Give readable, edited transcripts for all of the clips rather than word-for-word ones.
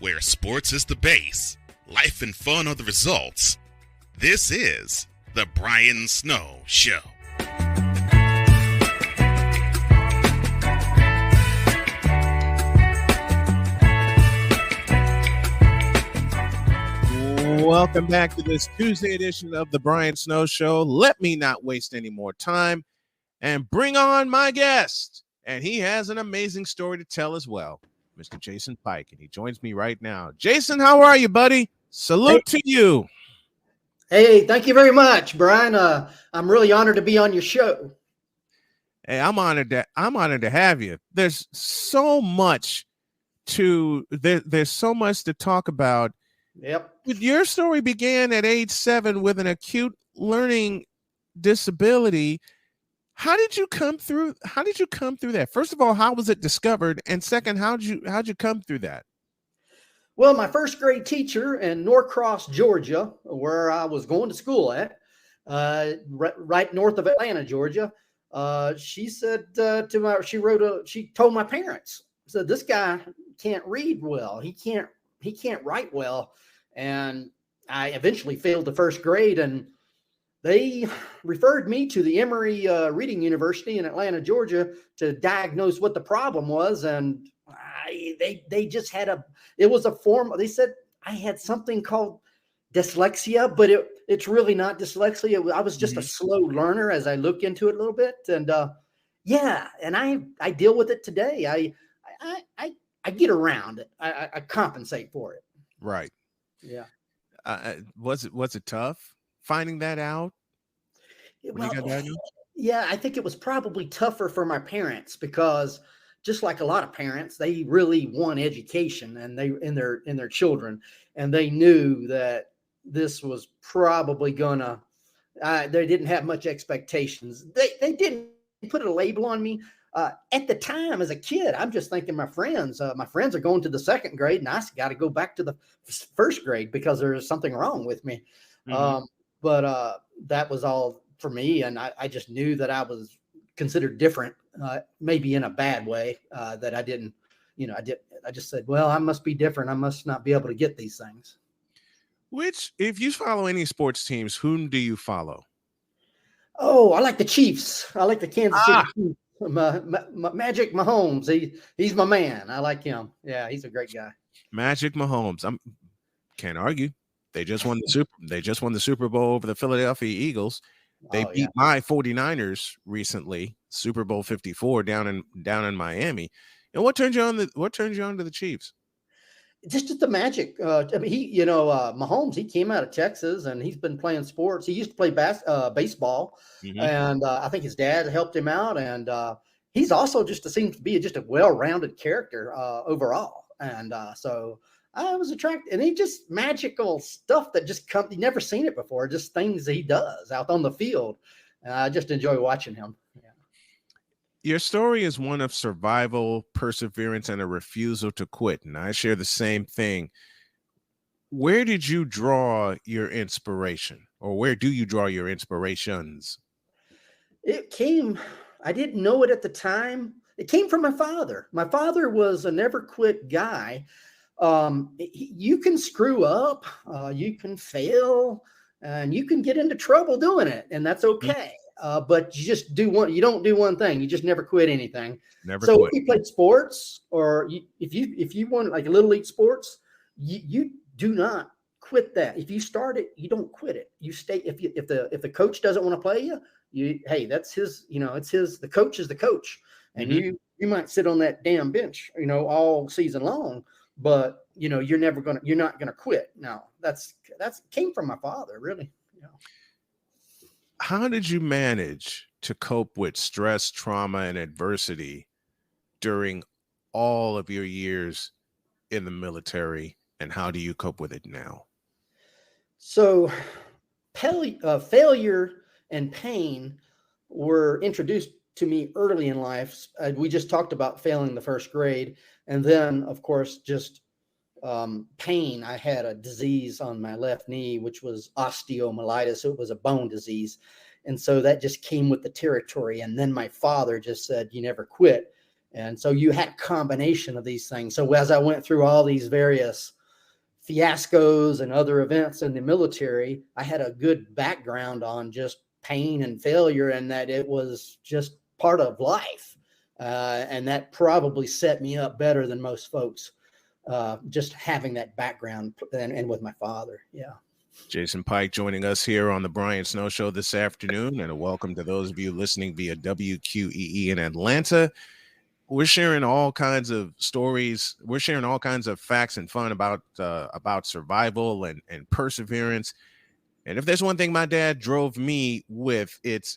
where sports is the base, life and fun are the results. This is The Brian Snow Show. Welcome back to this Tuesday edition of The Brian Snow Show. Let me not waste any more time and bring on my guest. And he has an amazing story to tell as well, Mr. Jason Pike. And he joins me right now. Jason, how are you, buddy? Salute to you. Hey, thank you very much, Brian. I'm really honored to be on your show. Hey, I'm honored to have you. There's so much there's so much to talk about. Yep. Your story began at age 7 with an acute learning disability. How did you come through that? First of all, how was it discovered? And second, how'd you come through that? Well, my first grade teacher in Norcross, Georgia, where I was going to school at, right north of Atlanta, Georgia, she said she told my parents, said, this guy can't read well. He can't write well. And I eventually failed the first grade, and they referred me to the Emory Reading University in Atlanta, Georgia, to diagnose what the problem was. And they just had it was a form. They said I had something called dyslexia, but it's really not dyslexia. I was just a slow learner as I look into it a little bit. And and I deal with it today. I get around it. I compensate for it. Right. Yeah. Was it tough finding that out? Well, yeah, I think it was probably tougher for my parents because just like a lot of parents, they really want education and in their children. And they knew that this was probably gonna, they didn't have much expectations. They didn't put a label on me. At the time as a kid, I'm just thinking my friends are going to the second grade and I got to go back to the first grade because there's something wrong with me. Mm-hmm. But that was all for me. And I just knew that I was considered different, maybe in a bad way, that I didn't, I just said, well, I must be different. I must not be able to get these things. Which, if you follow any sports teams, whom do you follow? Oh, I like the Chiefs. I like the Kansas City Chiefs. Magic Mahomes. He's my man. I like him. Yeah, he's a great guy. Magic Mahomes. Can't argue. They just won the Super Bowl over the Philadelphia Eagles. They beat my 49ers recently, Super Bowl 54 down in Miami. And what turned you on to the Chiefs? Just the magic. Mahomes, he came out of Texas and he's been playing sports. He used to play baseball, and I think his dad helped him out. And he's also seems to be just a well-rounded character overall. And so I was attracted, and he just magical stuff that just you never seen it before. Just things he does out on the field. I just enjoy watching him. Yeah. Your story is one of survival, perseverance, and a refusal to quit. And I share the same thing. Where did you draw your inspiration, or where do you draw your inspirations? I didn't know it at the time. It came from my father. My father was a never quit guy. You can screw up, you can fail, and you can get into trouble doing it, and that's okay. But you just you don't do one thing. You just never quit anything. If you played sports, or if you want like little league sports, you do not quit that. If you start it, you don't quit it. You stay. If the coach doesn't want to play you, hey, that's his. It's his. The coach is the coach, and you might sit on that damn bench, all season long. But you're not gonna quit. No, that's came from my father, really. How did you manage to cope with stress, trauma, and adversity during all of your years in the military, and how do you cope with it now? So, failure and pain were introduced to me early in life. We just talked about failing the first grade, and then, of course, just pain. I had a disease on my left knee, which was osteomyelitis. So it was a bone disease. And so that just came with the territory. And then my father just said, you never quit. And so you had a combination of these things. So as I went through all these various fiascos and other events in the military, I had a good background on just pain and failure, and that it was just part of life. And that probably set me up better than most folks, just having that background and with my father. Yeah. Jason Pike joining us here on the Brian Snow Show this afternoon, and a welcome to those of you listening via WQEE in Atlanta. We're sharing all kinds of stories. We're sharing all kinds of facts and fun about survival and perseverance. And if there's one thing my dad drove me with, it's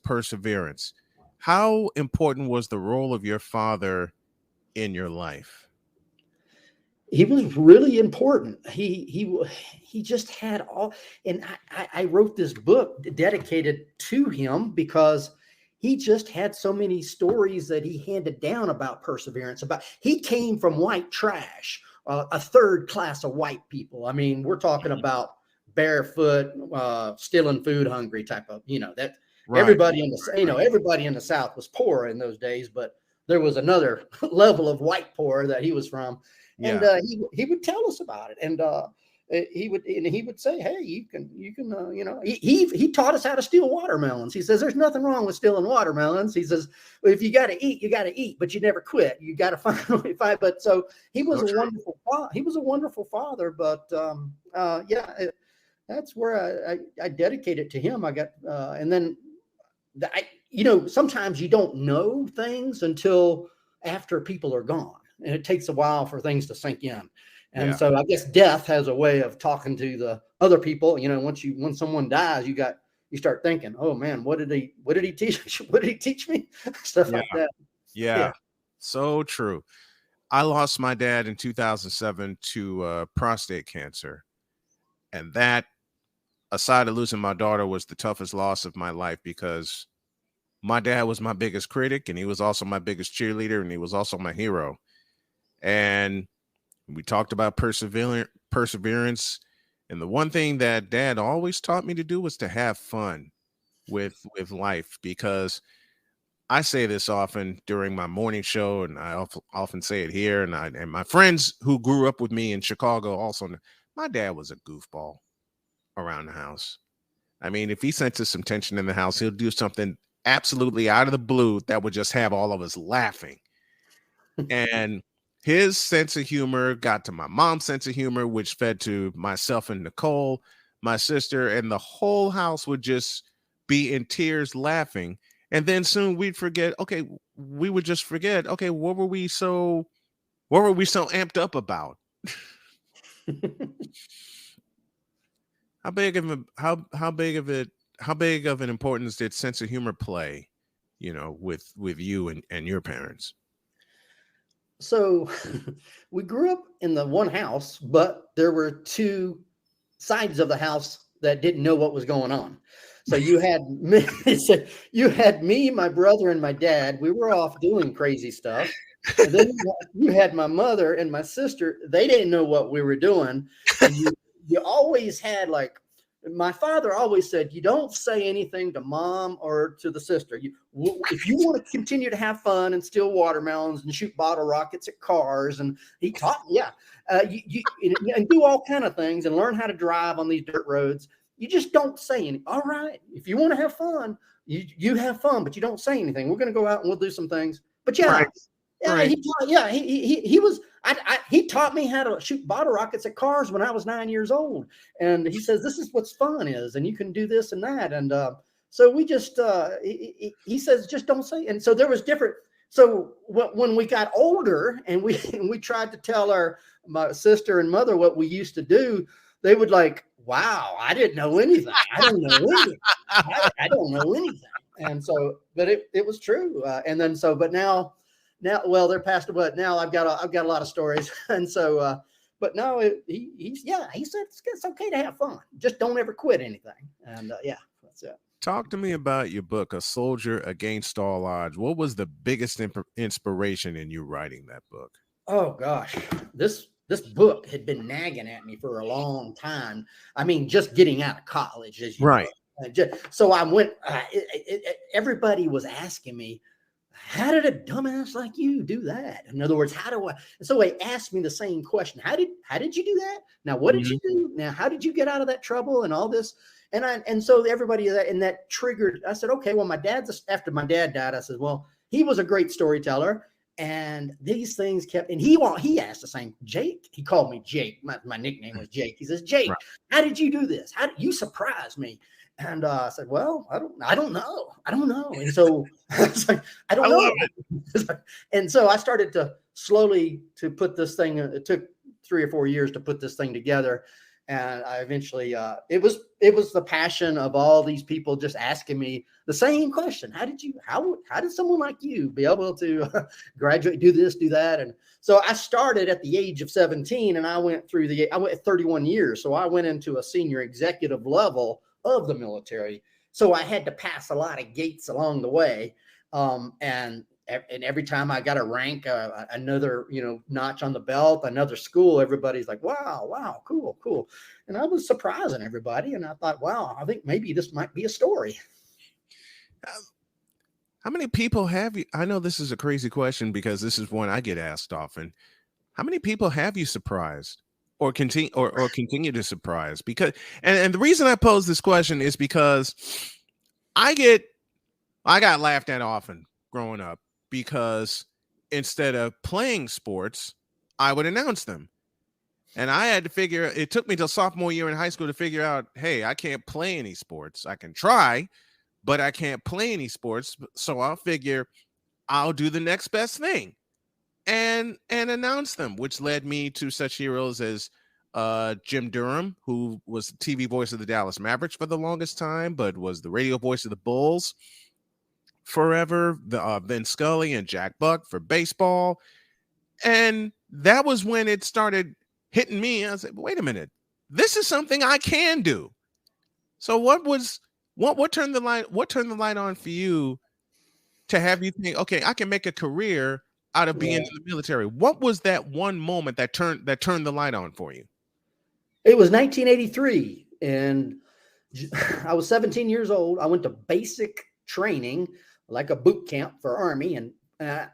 perseverance. How important was the role of your father in your life? He was really important. He just had all, and I wrote this book dedicated to him because he just had so many stories that he handed down about perseverance. He came from white trash, a third class of white people. I mean, we're talking about barefoot, stealing food hungry type of, that right. Everybody in the, everybody in the South was poor in those days, but there was another level of white poor that he was from. Yeah. And he would tell us about it, and he would say, "Hey, you can, he taught us how to steal watermelons." He says, "There's nothing wrong with stealing watermelons." He says, well, "If you got to eat, you got to eat, but you never quit. You got to find a way to fight." But so he was a wonderful father. He was a wonderful father. But that's where I dedicate it to him. I got and then sometimes you don't know things until after people are gone. And it takes a while for things to sink in. And so I guess death has a way of talking to the other people. When someone dies, you start thinking, oh man, what did he teach? What did he teach me? Stuff like that. Yeah. So true. I lost my dad in 2007 to prostate cancer. And that, aside of losing my daughter, was the toughest loss of my life, because my dad was my biggest critic, and he was also my biggest cheerleader, and he was also my hero. And we talked about perseverance. And the one thing that Dad always taught me to do was to have fun with life, because I say this often during my morning show, and I often say it here. And my friends who grew up with me in Chicago also know, my dad was a goofball around the house. I mean, if he senses some tension in the house, he'll do something absolutely out of the blue that would just have all of us laughing. And his sense of humor got to my mom's sense of humor, which fed to myself and Nicole, my sister, and the whole house would just be in tears laughing. And then soon we'd forget. Okay, we would just forget. Okay, what were we so amped up about? How big of an importance did sense of humor play, with you and your parents? So we grew up in the one house, but there were two sides of the house that didn't know what was going on. So you had me, my brother, and my dad. We were off doing crazy stuff. And then you had my mother and my sister. They didn't know what we were doing. And you always had, like, my father always said, you don't say anything to mom or to the sister. If you want to continue to have fun and steal watermelons and shoot bottle rockets at cars, and he taught me, and do all kind of things and learn how to drive on these dirt roads. You just don't say anything. All right, if you want to have fun, you have fun, but you don't say anything. We're going to go out and we'll do some things. But he taught me how to shoot bottle rockets at cars when I was 9 years old. And he says, this is what's fun is, and you can do this and that. And so we just, he says, just don't say. And so there was different. So when we got older and we tried to tell my sister and mother what we used to do, they would like, wow, I didn't know anything. I don't know anything. I don't know anything. And so, but it was true. And then so, but now, well, they're past it, but now I've got a lot of stories. And so, but no, he said it's okay to have fun. Just don't ever quit anything. And that's it. Talk to me about your book, A Soldier Against All Odds. What was the biggest inspiration in you writing that book? Oh gosh, this book had been nagging at me for a long time. I mean, just getting out of college, as you right. know. So I went. Everybody was asking me, how did a dumbass like you do that? In other words, how do I? And so they asked me the same question. How did you do that? Now, what did you do? Now, how did you get out of that trouble and all this? And so everybody that triggered, I said, okay, well, after my dad died, I said, well, he was a great storyteller. And these things kept, and he asked the same, Jake, he called me Jake. My nickname was Jake. He says, Jake, how did you do this? How did you surprise me? And I said, well, I don't know. And so I was like, I don't know. And so I started to slowly to put this thing, it took 3 or 4 years to put this thing together. And I eventually, it was the passion of all these people just asking me the same question. How did someone like you be able to graduate, do this, do that? And so I started at the age of 17 and I went 31 years. So I went into a senior executive level of the military. So I had to pass a lot of gates along the way. And every time I got a rank, another, notch on the belt, another school, everybody's like, wow, cool. And I was surprising everybody. And I thought, wow, I think maybe this might be a story. How many people have you? I know this is a crazy question because this is one I get asked often. How many people have you surprised or continue to surprise? Because, and the reason I pose this question is because I got laughed at often growing up, because instead of playing sports, I would announce them. And I had to it took me till sophomore year in high school to figure out, hey, I can't play any sports. I can try, but I can't play any sports. So I'll figure I'll do the next best thing and announce them, which led me to such heroes as Jim Durham, who was the TV voice of the Dallas Mavericks for the longest time, but was the radio voice of the Bulls forever, Vin Scully and Jack Buck for baseball. And that was when it started hitting me. I was like, wait a minute, this is something I can do. So what turned the light on for you to have you think, okay, I can make a career out of being in the military? What was that one moment that turned the light on for you? It was 1983, and I was 17 years old. I went to basic training, like a boot camp for Army, and I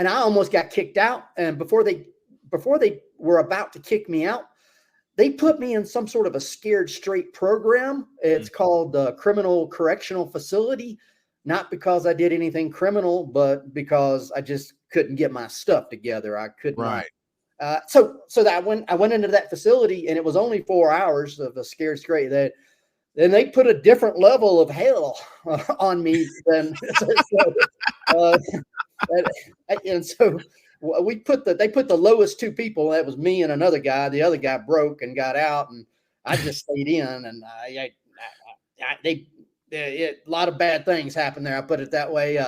almost got kicked out. And before they were about to kick me out, they put me in some sort of a scared straight program. It's called the Criminal Correctional Facility, not because I did anything criminal, but because I just couldn't get my stuff together. I couldn't. Right. So that I went into that facility, and it was only 4 hours of a scared straight. Then they put a different level of hell on me than and so they put the lowest two people. That was me and another guy. The other guy broke and got out, and I just stayed in. And a lot of bad things happened there. I put it that way.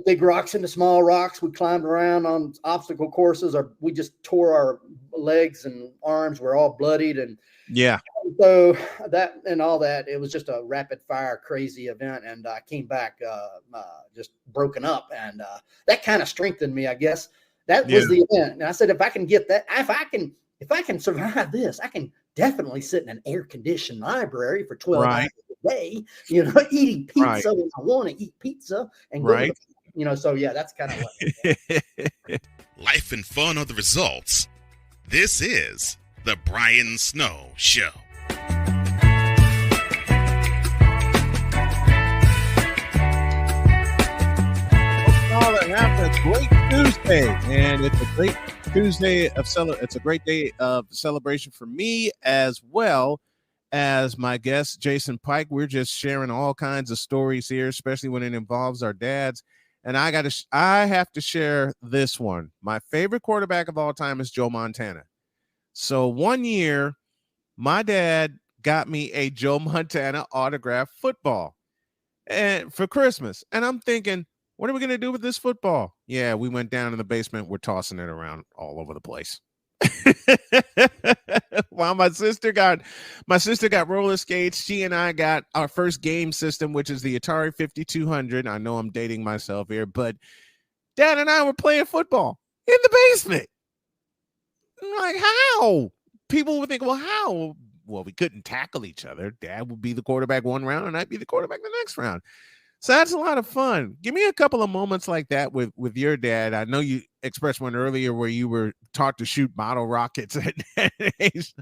Big rocks into small rocks. We climbed around on obstacle courses, or we just tore our legs and arms. We're all bloodied, and so that and all that. It was just a rapid fire, crazy event, and I came back just broken up, and that kind of strengthened me, I guess. That was the event, and I said, if I can get that, if I can survive this, I can definitely sit in an air-conditioned library for 12 hours a day, eating pizza when I want to eat pizza, and go to, so yeah, that's kind of what. Life and fun are the results. This is the Brian Snow Show. It's a great Tuesday, and it's a great Tuesday it's a great day of celebration for me, as well as my guest Jason Pike. We're just sharing all kinds of stories here, especially when it involves our dads. And I have to share this one. My favorite quarterback of all time is Joe Montana. So one year, my dad got me a Joe Montana autographed football and for Christmas, and I'm thinking, what are we going to do with this football? Yeah, we went down in the basement. We're tossing it around all over the place. While my sister got roller skates, she and I got our first game system, which is the Atari 5200. I know I'm dating myself here, but Dad and I were playing football in the basement. I'm like, how? People would think, well, how? Well, we couldn't tackle each other. Dad would be the quarterback one round, and I'd be the quarterback the next round. So that's a lot of fun. Give me a couple of moments like that with your dad. I know you expressed one earlier where you were taught to shoot bottle rockets at that age.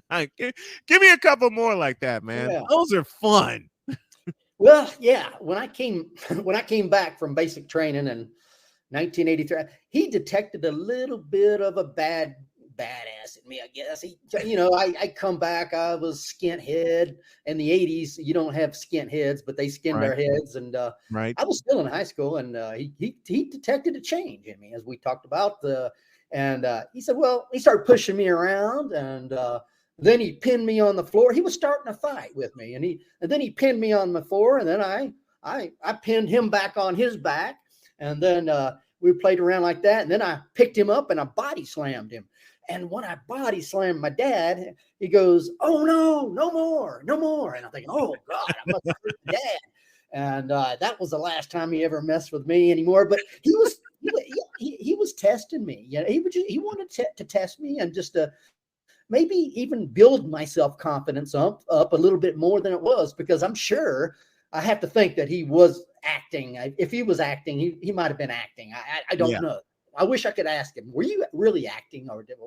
Give me a couple more like that, man. Yeah. Those are fun. Well, yeah. When I came when I came back from basic training in 1983, he detected a little bit of a badass in me, I guess. I come back, I was skinhead. In the 80s, you don't have skinheads, but they skinned Right. our heads. And Right. I was still in high school, and he detected a change in me, as we talked about. He said, well, he started pushing me around, and then he pinned me on the floor. He was starting a fight with me, and then he pinned me on the floor, and then I pinned him back on his back, and then we played around like that, and then I picked him up and I body slammed him. And when I body slammed my dad, he goes, "Oh no, no more, no more!" And I'm thinking, "Oh God, I must have hurt my dad." And that was the last time he ever messed with me anymore. But he was testing me. He wanted to test me and just to maybe even build my self-confidence up a little bit more than it was, because I'm sure I have to think that he was acting. If he was acting, he might have been acting. I don't know. I wish I could ask him, were you really acting, or did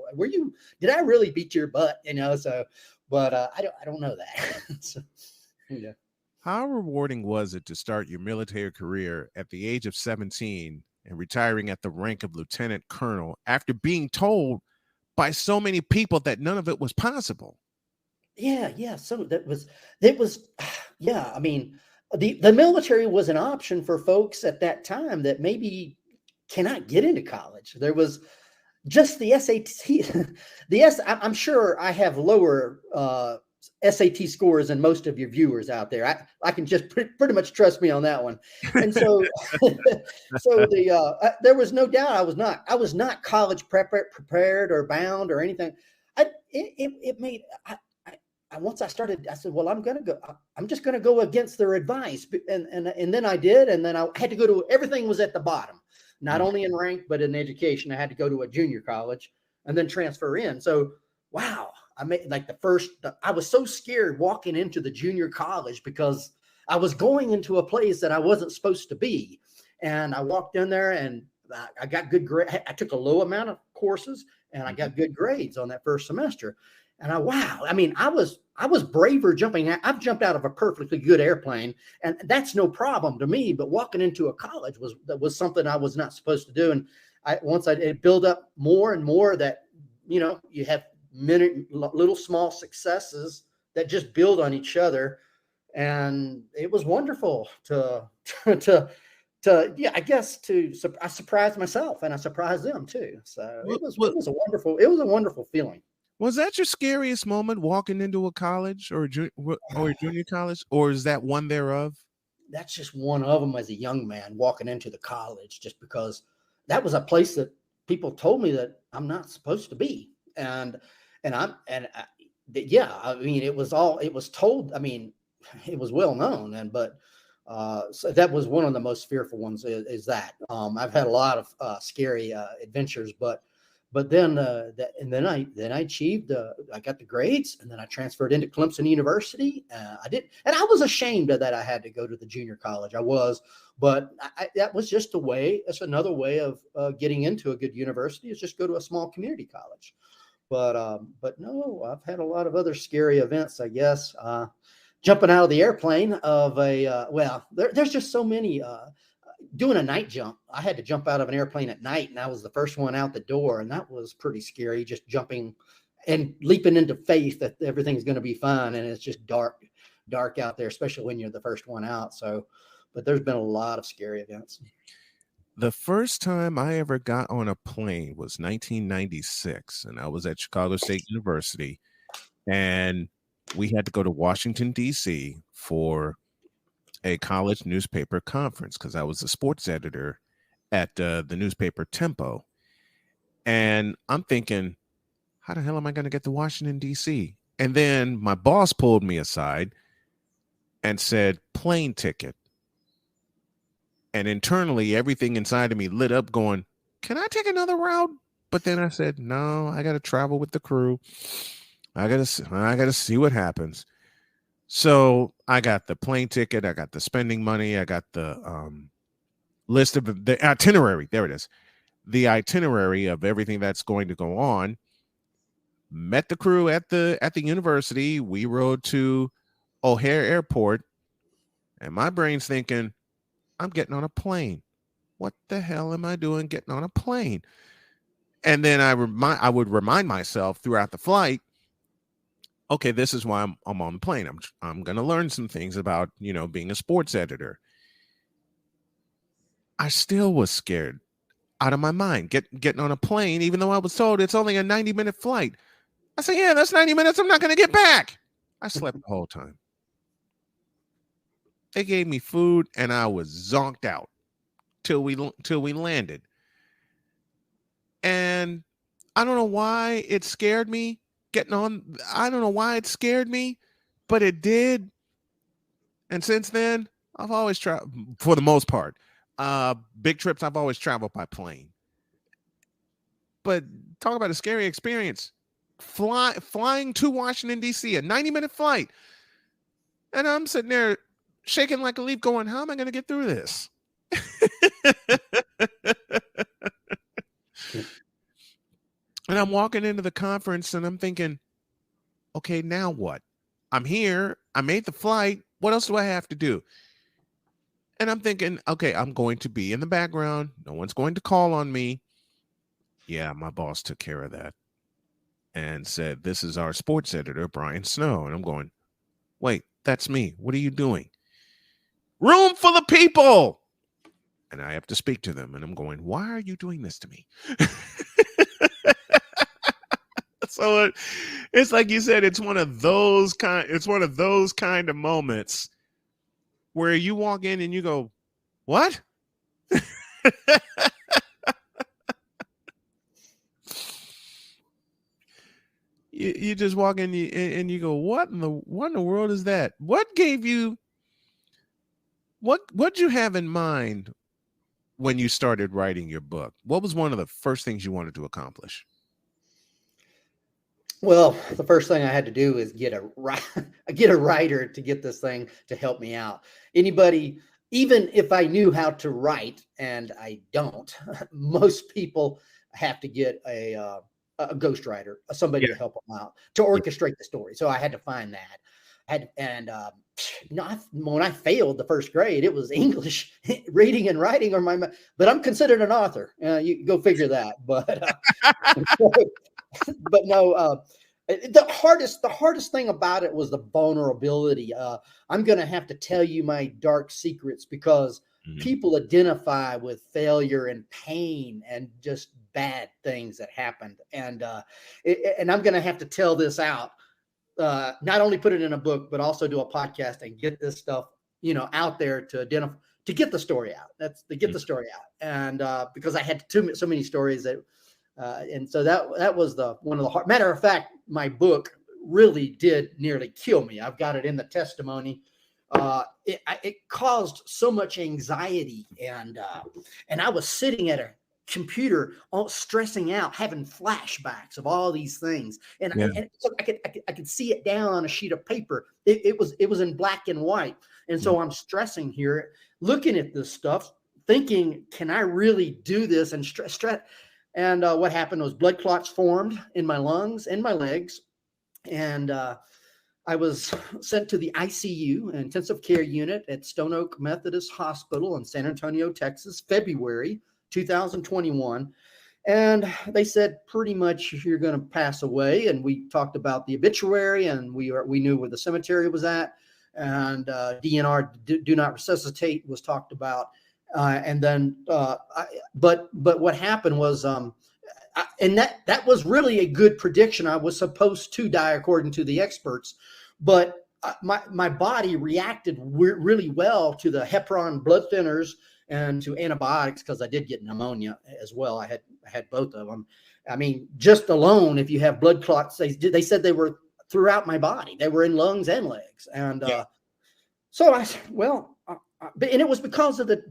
I really beat your butt? But I don't know that. So, yeah. How rewarding was it to start your military career at the age of 17 and retiring at the rank of lieutenant colonel after being told by so many people that none of it was possible? Yeah. So yeah. I mean, the military was an option for folks at that time that maybe cannot get into college. There was just the SAT. I'm sure I have lower SAT scores than most of your viewers out there. I can just pretty much trust me on that one. And so, there was no doubt I was not college prepared or bound or anything. Once I started, I said, well, I'm just going to go against their advice. And then I did. And then I had to go to, everything was at the bottom, not only in rank, but in education. I had to go to a junior college and then transfer in. So, wow, I made like I was so scared walking into the junior college because I was going into a place that I wasn't supposed to be. And I walked in there and I got good grades. I took a low amount of courses and I got good grades on that first semester. And I was braver jumping. I've jumped out of a perfectly good airplane, and that's no problem to me. But walking into a college was something I was not supposed to do. And once it built up more and more that, you have little small successes that just build on each other. And it was wonderful I surprised myself and I surprised them too. So it was a wonderful feeling. Was that your scariest moment, walking into a college or a junior college, or is that one thereof? That's just one of them as a young man walking into the college, just because that was a place that people told me that I'm not supposed to be. Yeah, I mean, it was told, I mean, it was well known. So that was one of the most fearful ones is that. I've had a lot of scary adventures, but then I achieved. I got the grades, and then I transferred into Clemson University. And I was ashamed of that. I had to go to the junior college. I was, but that was just a way. That's another way of getting into a good university, is just go to a small community college. But no, I've had a lot of other scary events, I guess. Jumping out of the airplane there's just so many. Doing a night jump, I had to jump out of an airplane at night, and I was the first one out the door, and that was pretty scary. Just jumping and leaping into faith that everything's going to be fine, and it's just dark out there, especially when you're the first one out. So, but there's been a lot of scary events. The first time I ever got on a plane was 1996, and I was at Chicago State University, and we had to go to Washington, D.C. for a college newspaper conference because I was the sports editor at the newspaper Tempo. And I'm thinking, how the hell am I going to get to Washington, D.C.? And then my boss pulled me aside and said, plane ticket. And internally, everything inside of me lit up going, can I take another route? But then I said, no, I got to travel with the crew. I got to see what happens. So I got the plane ticket, I got the spending money, I got the list of the itinerary. There it is. The itinerary of everything that's going to go on. Met the crew at the university. We rode to O'Hare Airport, and my brain's thinking, I'm getting on a plane. What the hell am I doing getting on a plane? And then I would remind myself throughout the flight, okay, this is why I'm on the plane. I'm going to learn some things about, being a sports editor. I still was scared out of my mind getting on a plane, even though I was told it's only a 90-minute flight. I said, yeah, that's 90 minutes. I'm not going to get back. I slept the whole time. They gave me food and I was zonked out till we landed. And I don't know why it scared me getting on. I don't know why it scared me, but it did. And since then, I've always traveled, for the most part, big trips, I've always traveled by plane. But talk about a scary experience. Flying to Washington, D.C., a 90-minute flight. And I'm sitting there shaking like a leaf going, how am I going to get through this? And I'm walking into the conference and I'm thinking, okay, now what? I'm here. I made the flight. What else do I have to do? And I'm thinking, okay, I'm going to be in the background. No one's going to call on me. Yeah, my boss took care of that and said, this is our sports editor, Brian Snow. And I'm going, wait, that's me. What are you doing? Room full of people. And I have to speak to them. And I'm going, why are you doing this to me? So it's like you said, it's one of those kind of moments where you walk in and you go, what? You just walk in and you go, what in the world is that? What gave you, what'd you have in mind when you started writing your book? What was one of the first things you wanted to accomplish? Well, the first thing I had to do is get a writer to get this thing to help me out. Anybody, even if I knew how to write, and I don't, most people have to get a ghostwriter, somebody to help them out, to orchestrate the story. So I had to find that. When I failed the first grade, it was English reading and writing, but I'm considered an author. You go figure that. But but no, the hardest thing about it was the vulnerability. I'm going to have to tell you my dark secrets because people identify with failure and pain and just bad things that happened. And I'm going to have to tell this out, not only put it in a book, but also do a podcast and get this stuff, out there to identify, to get the story out. That's to get the story out. And because I had so many stories that, and so that was one of the hard. Matter of fact, my book really did nearly kill me. I've got it in the testimony. It caused so much anxiety, and I was sitting at a computer, all stressing out, having flashbacks of all these things, and so I could see it down on a sheet of paper. It was in black and white, and so I'm stressing here, looking at this stuff, thinking, can I really do this? And stress. And what happened was blood clots formed in my lungs and my legs. And I was sent to the ICU, intensive care unit at Stone Oak Methodist Hospital in San Antonio, Texas, February 2021. And they said, pretty much you're going to pass away. And we talked about the obituary, and we knew where the cemetery was at. And DNR, do not resuscitate, was talked about. And then, but what happened was, and that was really a good prediction. I was supposed to die according to the experts, but my body reacted really well to the heparin blood thinners and to antibiotics, because I did get pneumonia as well. I had both of them. I mean, just alone, if you have blood clots, they said they were throughout my body. They were in lungs and legs. And so I said, well, and it was because of the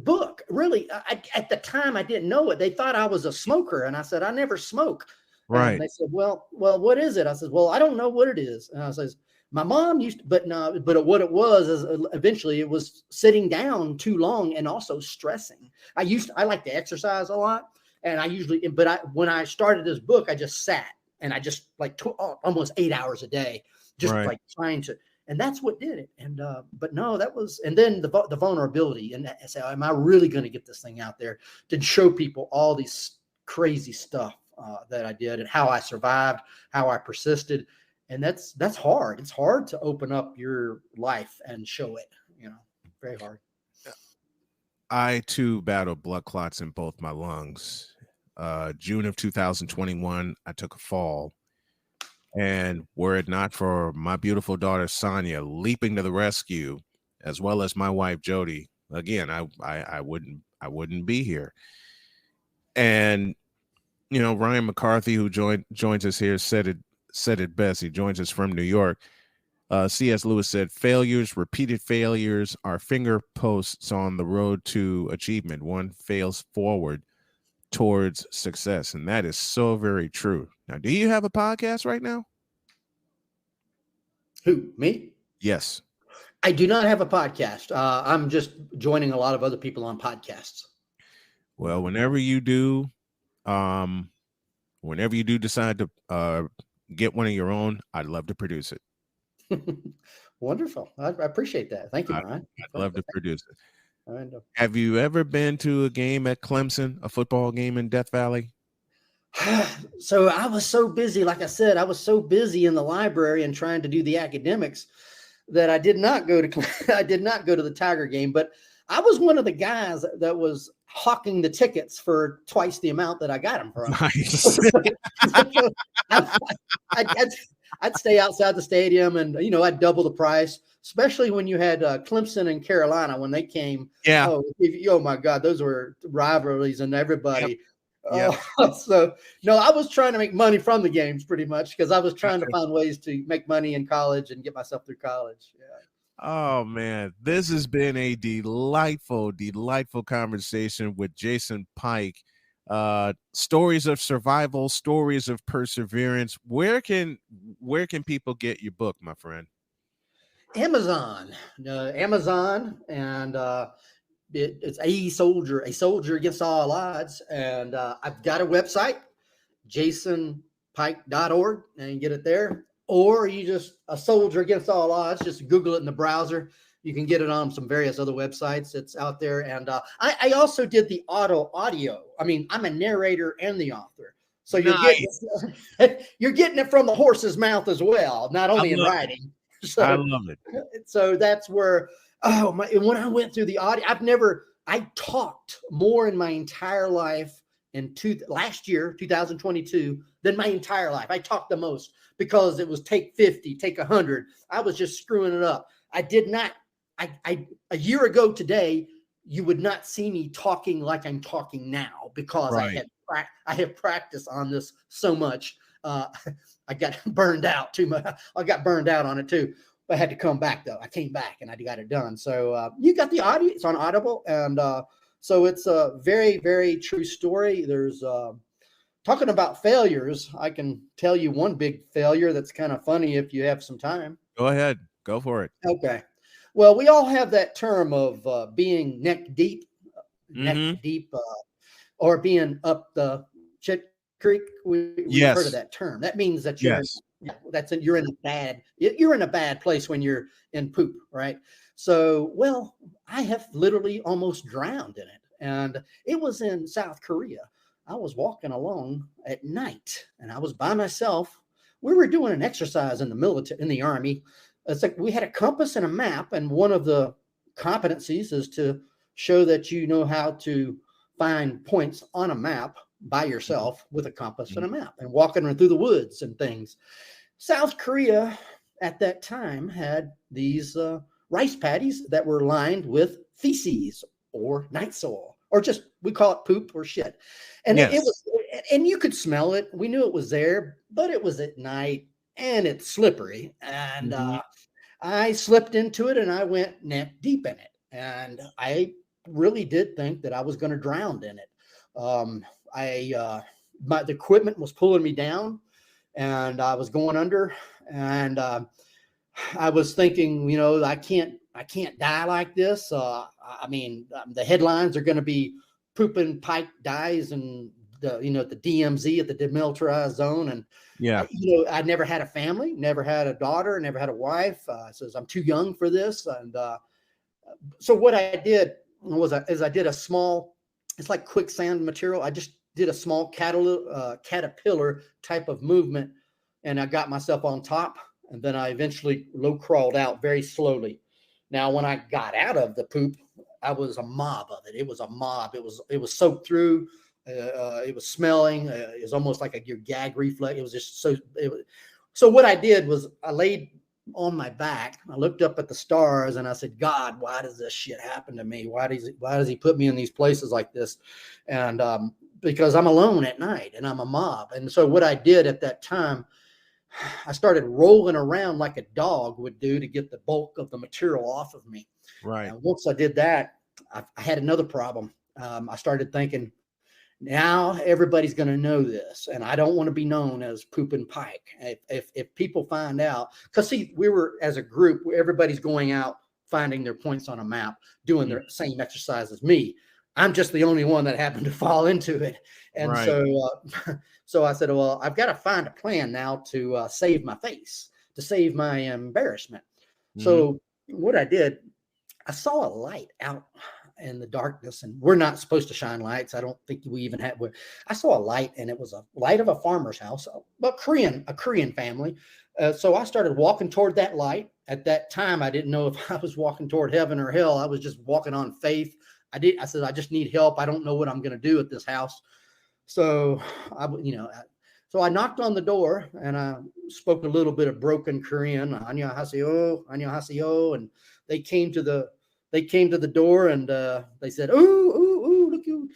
book. Really, at the time, I didn't know it. They thought I was a smoker, and I said, I never smoke. Right. And they said, well, what is it? I said, well, I don't know what it is. And I says, My mom used to, but no, but what it was is eventually it was sitting down too long and also stressing. I like to exercise a lot, and when I started this book, I just sat and I just like almost 8 hours a day, just Right. like trying to, and that's what did it. And but no, that was, and then the vulnerability, and I say, am I really going to get this thing out there to show people all these crazy stuff that I did and how I survived, how I persisted. And that's hard. It's hard to open up your life and show it, very hard. I too battled blood clots in both my lungs. June of 2021, I took a fall. And were it not for my beautiful daughter, Sonia, leaping to the rescue, as well as my wife, Jody, again, I wouldn't be here. And, Ryan McCarthy, who joins us here, said it best. He joins us from New York. C.S. Lewis said, repeated failures are finger posts on the road to achievement. One fails forward towards success. And that is so very true. Now, do you have a podcast right now? Who, me? Yes. I do not have a podcast. I'm just joining a lot of other people on podcasts. Well, whenever you do decide to get one of your own, I'd love to produce it. Wonderful. I appreciate that. Thank you, Brian. I'd love to produce it. I know. Have you ever been to a game at Clemson, a football game in Death Valley? So I was so busy. Like I said, I was so busy in the library and trying to do the academics that I did not go to the Tiger game, but I was one of the guys that was hawking the tickets for twice the amount that I got them from. Nice. I'd stay outside the stadium and, I'd double the price, especially when you had Clemson and Carolina when they came. Yeah. Oh my God, those were rivalries and everybody. Yep. So, no, I was trying to make money from the games pretty much because I was trying to find ways to make money in college and get myself through college. Yeah. Oh, man, this has been a delightful conversation with Jason Pike. Stories of survival, stories of perseverance. Where can people get your book, my friend? Amazon, and it's a soldier against all odds. And I've got a website, jasonpike.org, and you get it there. Or you just a soldier against all odds, just Google it in the browser. You can get it on some various other websites. It's out there. And I also did the audio. I mean, I'm a narrator and the author. So you're getting it from the horse's mouth as well, not only in writing. So, I love it. So that's where, when I went through the audio, I talked more in my entire life last year, 2022, than my entire life. I talked the most because it was take 50, take 100. I was just screwing it up. I did not, a year ago today, you would not see me talking like I'm talking now because right. I have practiced on this so much. I got burned out too much. I got burned out on it too. I had to come back though. I came back and I got it done. So you got the audio. It's on Audible, and so it's a very, very true story. There's talking about failures. I can tell you one big failure that's kind of funny if you have some time. Go ahead. Go for it. Okay. Well, we all have that term of being neck deep, or being up the shit creek. We've heard of that term. That means that you're you're in a bad place when you're in poop, right? So, well, I have literally almost drowned in it, and it was in South Korea. I was walking along at night, and I was by myself. We were doing an exercise in the Army. It's like we had a compass and a map, and one of the competencies is to show that you know how to find points on a map by yourself with a compass and a map, and walking through the woods and things. South Korea at that time had these rice paddies that were lined with feces or night soil, or just, we call it poop or shit. And it was, and you could smell it. We knew it was there, but it was at night and it's slippery. And I slipped into it and I went neck deep in it. And I really did think that I was going to drown in it. The equipment was pulling me down and I was going under, and I was thinking, I can't die like this. I mean, the headlines are going to be pooping Pike dies and the DMZ at the demilitarized zone. And Yeah. I never had a family, never had a daughter, never had a wife. Says I'm too young for this. And so what I did I did a small, it's like quicksand material. I just did a small caterpillar type of movement, and I got myself on top. And then I eventually low crawled out very slowly. Now, when I got out of the poop, I was a mob of it. It was a mob. It was soaked through. It was smelling. It was almost like your gag reflex. It was just so. So what I did was I laid on my back. I looked up at the stars and I said, God, why does this shit happen to me? Why does he put me in these places like this? And because I'm alone at night and I'm a mob. And so what I did at that time, I started rolling around like a dog would do to get the bulk of the material off of me. Right. And once I did that, I had another problem. I started thinking, now everybody's going to know this, and I don't want to be known as Poopin' Pike. If people find out, because see, we were as a group, everybody's going out finding their points on a map, doing their same exercise as me. I'm just the only one that happened to fall into it. And so I said, well, I've got to find a plan now to save my face, to save my embarrassment. Mm-hmm. So what I did, I saw a light out in the darkness, and we're not supposed to shine lights. I don't think we even had. I saw a light, and it was a light of a farmer's house, a Korean family. So I started walking toward that light. At that time, I didn't know if I was walking toward heaven or hell. I was just walking on faith. I said, I just need help. I don't know what I'm going to do at this house. So so I knocked on the door and I spoke a little bit of broken Korean, 안녕하세요, 안녕하세요, and they came to the door and they said, ooh, look you.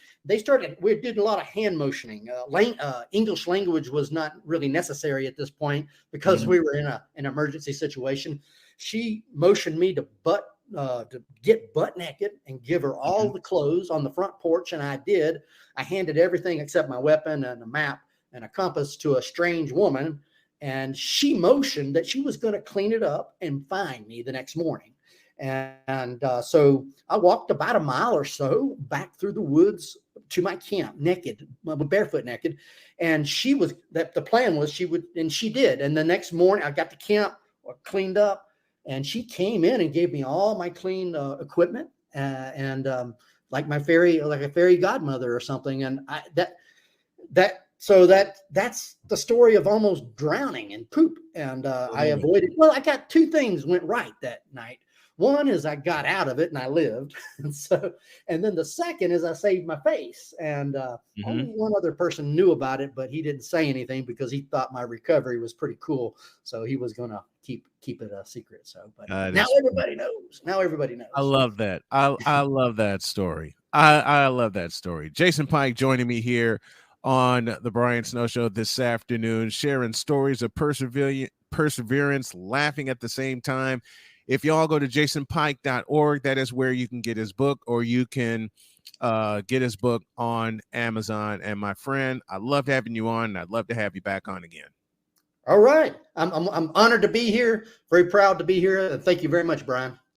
We did a lot of hand motioning. English language was not really necessary at this point because we were in an emergency situation. She motioned me to get butt naked and give her all the clothes on the front porch. And I did. I handed everything except my weapon and a map and a compass to a strange woman. And she motioned that she was going to clean it up and find me the next morning. And so I walked about a mile or so back through the woods to my camp naked, barefoot naked. And the plan was she would, and she did. And the next morning I got the camp cleaned up. And she came in and gave me all my clean equipment and like a fairy godmother or something. And that's the story of almost drowning in poop. And I avoided. Well, I got two things went right that night. One is I got out of it and I lived. And then the second is I saved my face. And only one other person knew about it, but he didn't say anything because he thought my recovery was pretty cool. So he was going to keep it a secret. So, but now everybody knows. Now everybody knows. I love that. I love that story. I love that story. Jason Pike joining me here on the Brian Snow Show this afternoon, sharing stories of perseverance, laughing at the same time. If y'all go to jasonpike.org, that is where you can get his book, or you can get his book on Amazon. And my friend, I love having you on. And I'd love to have you back on again. All right. I'm honored to be here. Very proud to be here. Thank you very much, Brian.